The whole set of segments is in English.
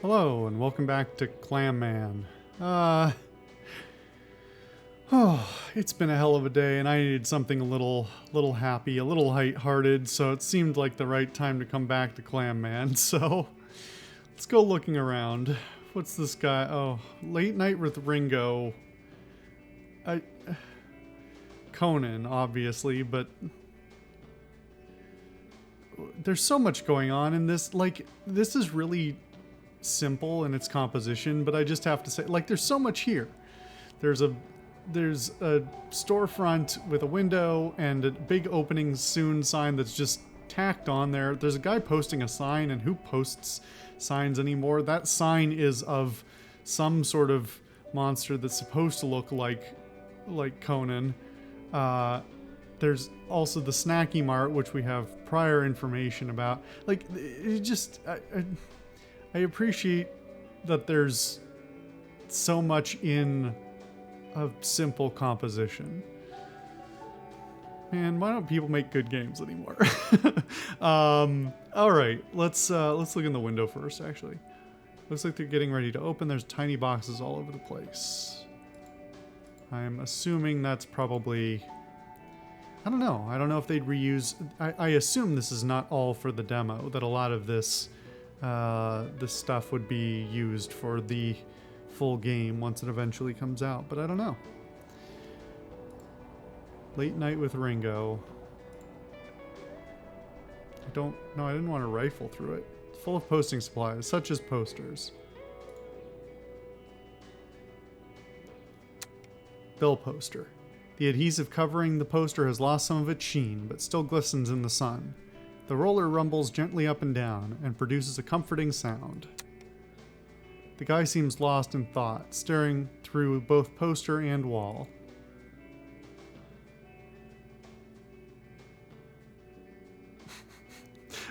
Hello, and welcome back to Clam Man. It's been a hell of a day, and I needed something a little happy, a little light-hearted, so it seemed like the right time to come back to Clam Man. So, let's go looking around. What's this guy? Oh, Late Night with Ringo. I... Conan, obviously, but... There's so much going on in this. Like, this is really simple in its composition, but I just have to say, like, there's so much here. There's a storefront with a window and a big opening soon sign that's just tacked on there. There's a guy posting a sign, and who posts signs anymore? That sign is of some sort of monster that's supposed to look like Conan. There's also the Snacky Mart, which we have prior information about. Like, it just... I appreciate that there's so much in a simple composition. Man, why don't people make good games anymore? All right, let's look in the window first. Actually, looks like they're getting ready to open. There's tiny boxes all over the place. I'm assuming that's probably... I don't know. I don't know if they'd reuse... I assume this is not all for the demo, that a lot of this stuff would be used for the full game once it eventually comes out, but I don't know. Late Night with Ringo. I didn't want to rifle through it. It's full of posting supplies, such as posters. Bill poster. The adhesive covering the poster has lost some of its sheen, but still glistens in the sun. The roller rumbles gently up and down and produces a comforting sound. The guy seems lost in thought, staring through both poster and wall.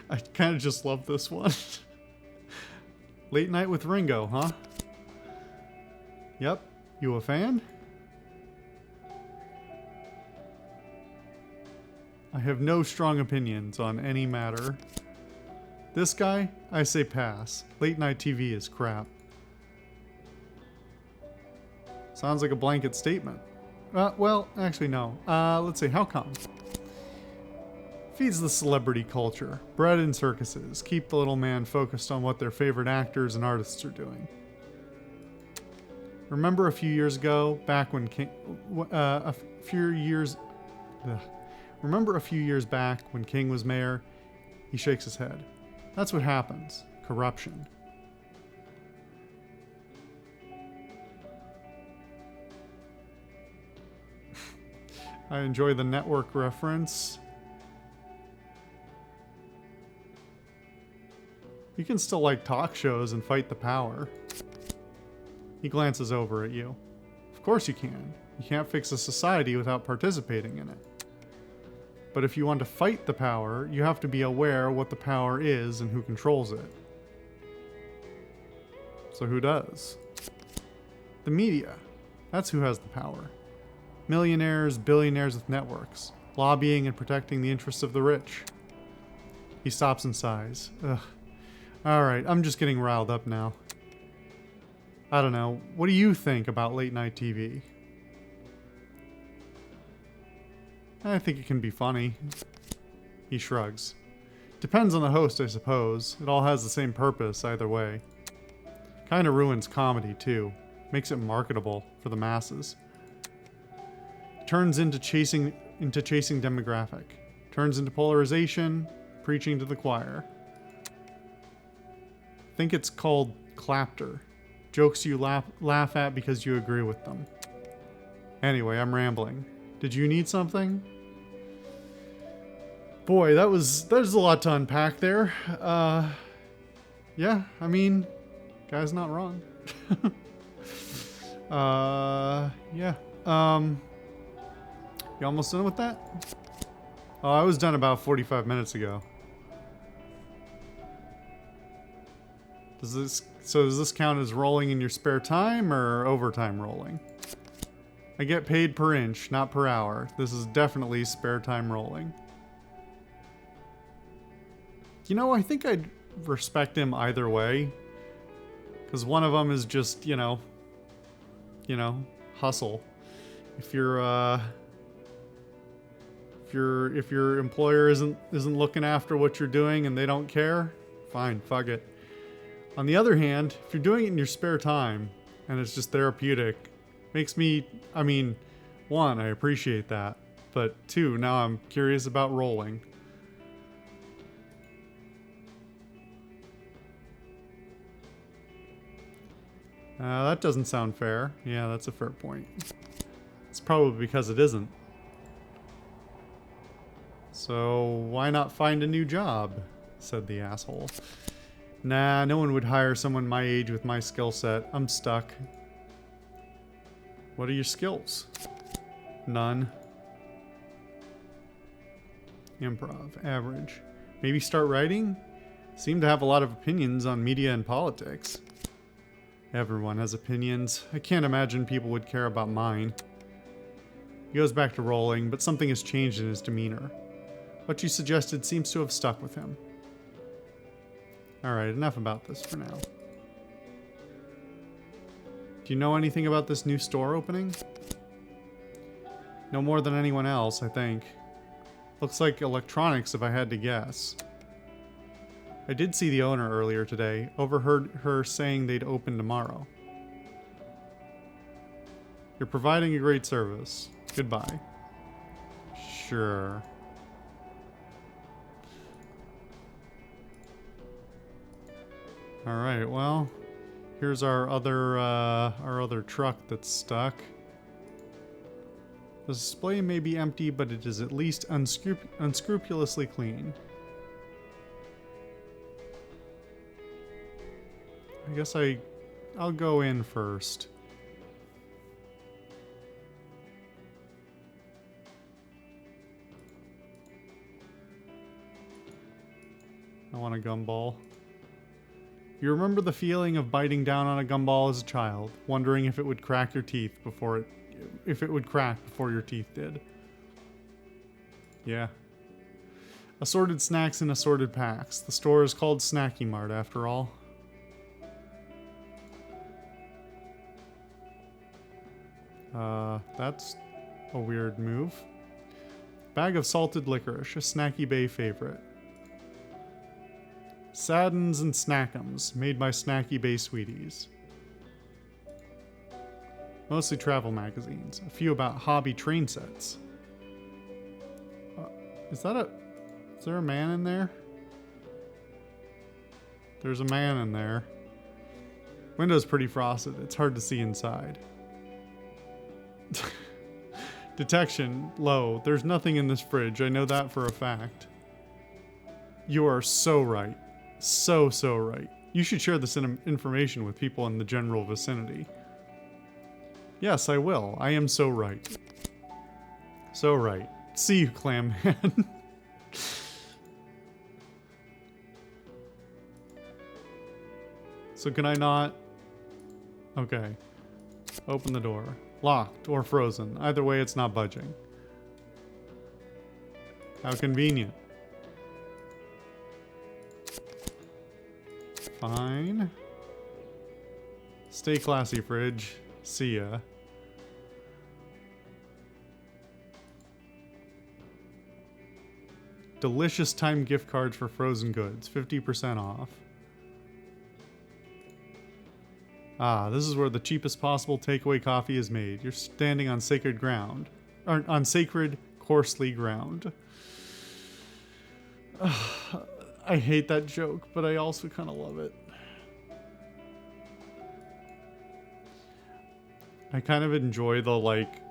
I kind of just love this one. Late Night with Ringo, huh? Yep. You a fan? I have no strong opinions on any matter. This guy, I say pass. Late night TV is crap. Sounds like a blanket statement. Well, actually no. Let's see, how come? Feeds the celebrity culture. Bread and circuses. Keep the little man focused on what their favorite actors and artists are doing. Remember a few years ago, back when Remember a few years back when King was mayor? He shakes his head. That's what happens. Corruption. I enjoy the network reference. You can still like talk shows and fight the power. He glances over at you. Of course you can. You can't fix a society without participating in it. But if you want to fight the power, you have to be aware what the power is and who controls it. So who does? The media. That's who has the power. Millionaires, billionaires with networks, lobbying and protecting the interests of the rich. He stops and sighs. Ugh. Alright, I'm just getting riled up now. I don't know. What do you think about late night TV? I think it can be funny. He shrugs. Depends on the host, I suppose. It all has the same purpose either way. Kinda ruins comedy, too. Makes it marketable for the masses. Turns into chasing demographic. Turns into polarization, preaching to the choir. Think it's called clapter. Jokes you laugh at because you agree with them. Anyway, I'm rambling. Did you need something? Boy, there's a lot to unpack there. Yeah, I mean, guy's not wrong. Yeah. You almost done with that? Oh, I was done about 45 minutes ago. Does this count as rolling in your spare time or overtime rolling? I get paid per inch, not per hour. This is definitely spare time rolling. You know, I think I'd respect him either way. Because one of them is just, hustle. If your employer isn't looking after what you're doing and they don't care, fine, fuck it. On the other hand, if you're doing it in your spare time and it's just therapeutic, makes me, one, I appreciate that, but two, now I'm curious about rolling. That doesn't sound fair. Yeah, that's a fair point. It's probably because it isn't. So, why not find a new job? Said the asshole. Nah, no one would hire someone my age with my skill set. I'm stuck. What are your skills? None. Improv. Average. Maybe start writing? Seem to have a lot of opinions on media and politics. Everyone has opinions. I can't imagine people would care about mine. He goes back to rolling, but something has changed in his demeanor. What you suggested seems to have stuck with him. Alright, enough about this for now. Do you know anything about this new store opening? No more than anyone else, I think. Looks like electronics if I had to guess. I did see the owner earlier today. Overheard her saying they'd open tomorrow. You're providing a great service. Goodbye. Sure. Alright, well, here's our other truck that's stuck. The display may be empty, but it is at least unscrupulously clean. I guess I'll go in first. I want a gumball. You remember the feeling of biting down on a gumball as a child, wondering if it would crack your teeth before your teeth did. Yeah. Assorted snacks in assorted packs. The store is called Snacky Mart after all. That's a weird move. Bag of salted licorice, a Snacky Bay favorite. Saddens and Snackums, made by Snacky Bay Sweeties. Mostly travel magazines. A few about hobby train sets. Is there a man in there? There's a man in there. Window's pretty frosted. It's hard to see inside. Detection, low. There's nothing in this fridge. I know that for a fact. You are so right. So right. You should share this information with people in the general vicinity. Yes, I will. I am so right. So right. See you, Clam Man. So can I not? Okay. Open the door. Locked or frozen. Either way, it's not budging. How convenient. Fine. Stay classy, fridge. See ya. Delicious time gift cards for frozen goods. 50% off. Ah, this is where the cheapest possible takeaway coffee is made. You're standing on sacred ground. Or on sacred, coarsely ground. I hate that joke, but I also kind of love it. I kind of enjoy the, like,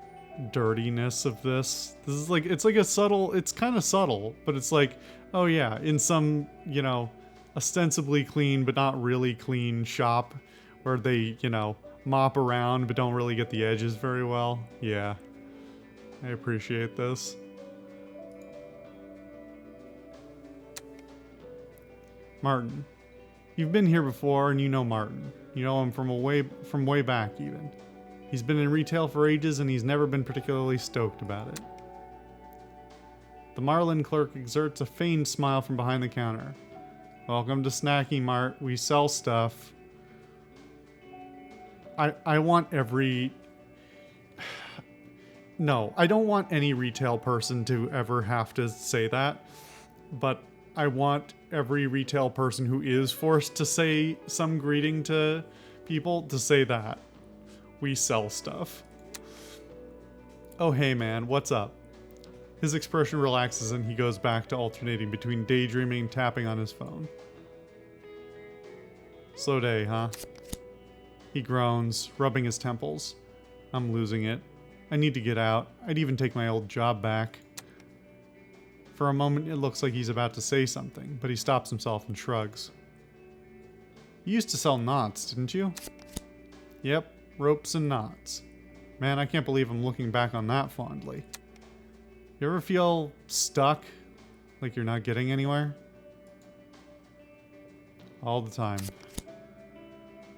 dirtiness of this. This is like, it's like a subtle, it's kind of subtle, but it's like, oh yeah, in some, you know, ostensibly clean but not really clean shop where they, you know, mop around but don't really get the edges very well. Yeah, I appreciate this. Martin. You've been here before and you know Martin. You know him from way back even. He's been in retail for ages and he's never been particularly stoked about it. The Marlin clerk exerts a feigned smile from behind the counter. Welcome to Snacky Mart. We sell stuff. I want every... No, I don't want any retail person to ever have to say that, but I want every retail person who is forced to say some greeting to people to say that. We sell stuff. Oh hey man, what's up? His expression relaxes and he goes back to alternating between daydreaming and tapping on his phone. Slow day, huh? He groans, rubbing his temples. I'm losing it. I need to get out. I'd even take my old job back. For a moment, it looks like he's about to say something, but he stops himself and shrugs. You used to sell knots, didn't you? Yep, ropes and knots. Man, I can't believe I'm looking back on that fondly. You ever feel stuck? Like you're not getting anywhere? All the time.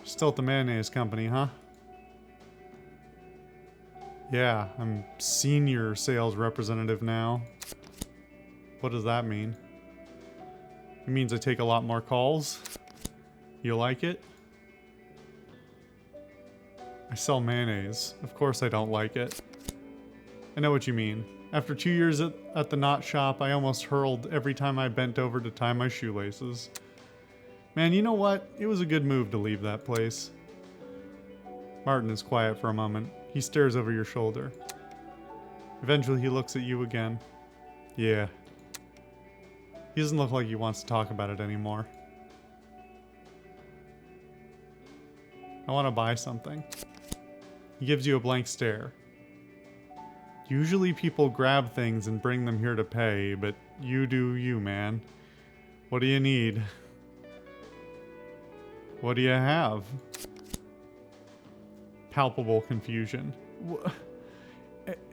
Still at the mayonnaise company, huh? Yeah, I'm senior sales representative now. What does that mean? It means I take a lot more calls? You like it? I sell mayonnaise. Of course I don't like it. I know what you mean. After 2 years at the knot shop, I almost hurled every time I bent over to tie my shoelaces. Man, you know what? It was a good move to leave that place. Martin is quiet for a moment. He stares over your shoulder. Eventually he looks at you again. Yeah. He doesn't look like he wants to talk about it anymore. I want to buy something. He gives you a blank stare. Usually people grab things and bring them here to pay, but you do you, man. What do you need? What do you have? Palpable confusion.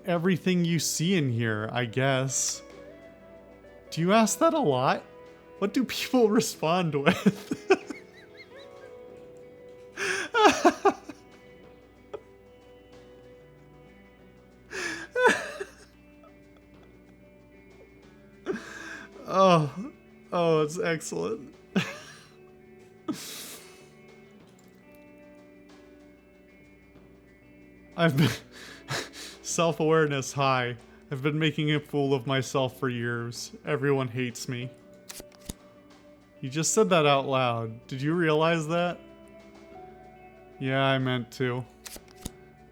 Everything you see in here, I guess. Do you ask that a lot? What do people respond with? Oh, it's excellent. I've been... Self-awareness high. I've been making a fool of myself for years. Everyone hates me. You just said that out loud. Did you realize that? Yeah, I meant to.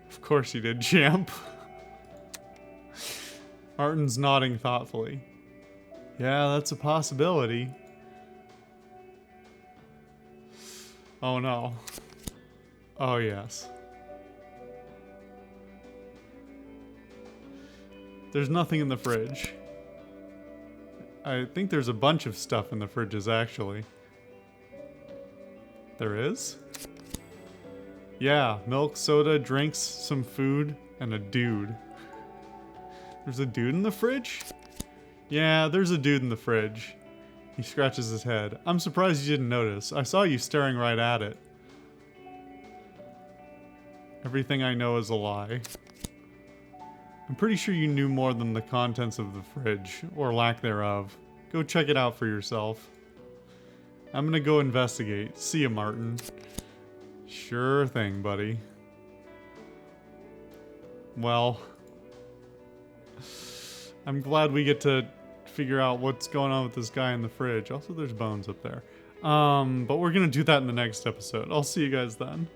Of course you did, champ. Martin's nodding thoughtfully. Yeah, that's a possibility. Oh no. Oh yes. There's nothing in the fridge. I think there's a bunch of stuff in the fridges, actually. There is? Yeah, milk, soda, drinks, some food, and a dude. There's a dude in the fridge? Yeah, there's a dude in the fridge. He scratches his head. I'm surprised you didn't notice. I saw you staring right at it. Everything I know is a lie. I'm pretty sure you knew more than the contents of the fridge, or lack thereof. Go check it out for yourself. I'm gonna go investigate. See ya, Martin. Sure thing, buddy. Well, I'm glad we get to figure out what's going on with this guy in the fridge. Also, there's bones up there. But we're gonna do that in the next episode. I'll see you guys then.